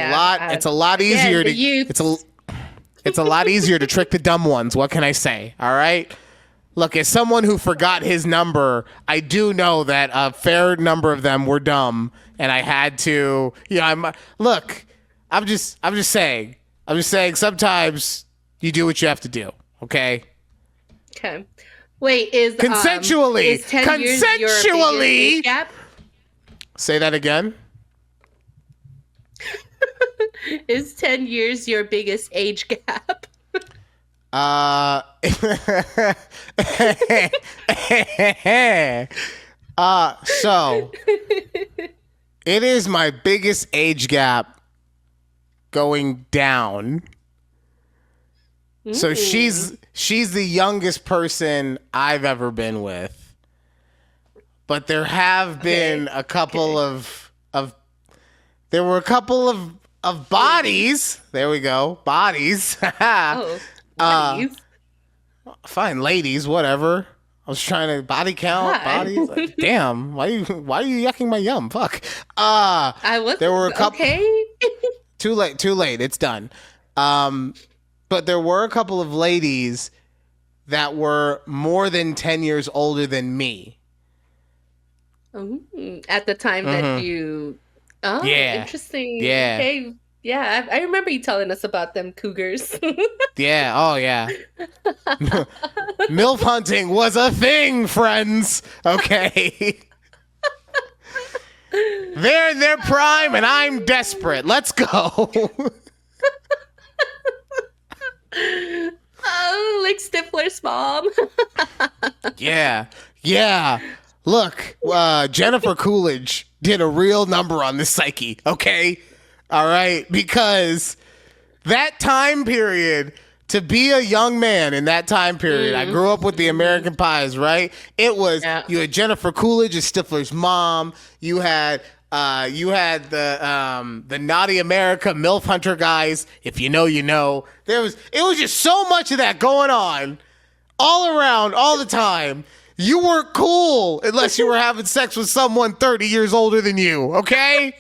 a lot easier it's a lot easier to trick the dumb ones. What can I say? All right? Look, as someone who forgot his number, I do know that a fair number of them were dumb, and I had to. I'm just saying. Sometimes you do what you have to do. Okay. Okay. Wait, is consensually? Is 10 years your biggest age gap? Say that again. Is 10 years your biggest age gap? So it is my biggest age gap going down. So she's the youngest person I've ever been with. But there have been a couple of there were a couple of bodies. There we go. Bodies. Bodies. Fine, ladies, whatever. I was trying to body count bodies. Like, damn, why are you yucking my yum? Fuck. There were a couple. Okay. Too late. It's done. But there were a couple of ladies that were more than 10 years older than me. At the time that you. Oh, Yeah. Interesting. Yeah. Okay. Yeah, I remember you telling us about them cougars. Yeah. Oh, yeah. MILF hunting was a thing, friends. Okay. They're in their prime, and I'm desperate. Let's go. Oh, like Stifler's mom. Yeah. Look, Jennifer Coolidge did a real number on this psyche, okay? All right? Because that time period, to be a young man in that time period, I grew up with the American Pies, right? It was, you had Jennifer Coolidge as Stifler's mom. You had the Naughty America MILF Hunter guys. If you know, you know. It was just so much of that going on all around, all the time. You weren't cool unless you were having sex with someone 30 years older than you, okay?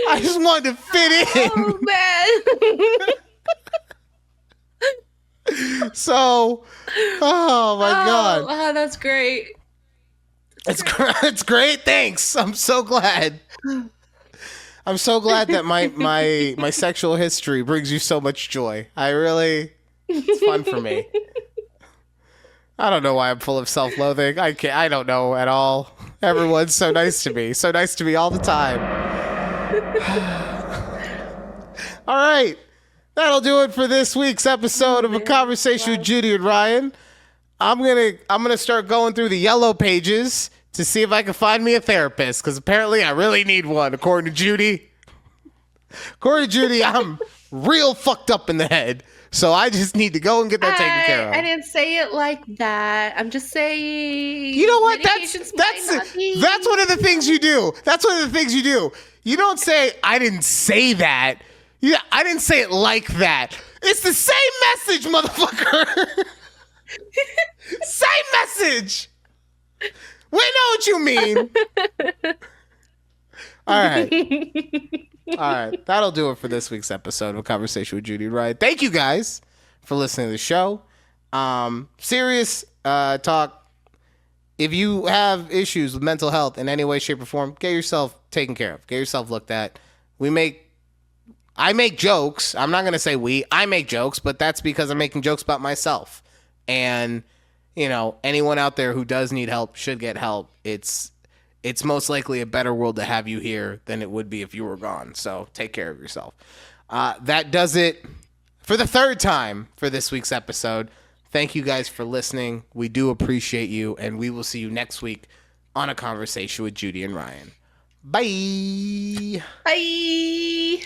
I just wanted to fit in. Oh, man. So, oh my God. Oh, that's great. It's great. Thanks. I'm so glad. I'm so glad that my sexual history brings you so much joy. It's fun for me. I don't know why I'm full of self-loathing. I don't know at all. Everyone's so nice to me. So nice to me all the time. All right. That'll do it for this week's episode of A Conversation with Judy and Ryan. I'm gonna start going through the yellow pages to see if I can find me a therapist, because apparently I really need one, according to Judy. According to Judy, I'm real fucked up in the head. So I just need to go and get that taken care of. I didn't say it like that. I'm just saying. You know what? That's one of the things you do. That's one of the things you do. You don't say, I didn't say that. Yeah, I didn't say it like that. It's the same message, motherfucker. Same message. We know what you mean. All right. That'll do it for this week's episode of A Conversation with Judy and Ryan. Thank you guys for listening to the show. Serious talk. If you have issues with mental health in any way, shape, or form, get yourself taken care of. Get yourself looked at. I make jokes. I'm not going to say I make jokes, but that's because I'm making jokes about myself. And, anyone out there who does need help should get help. It's most likely a better world to have you here than it would be if you were gone. So take care of yourself. That does it for the third time for this week's episode. Thank you guys for listening. We do appreciate you, and we will see you next week on A Conversation with Judy and Ryan. Bye. Bye.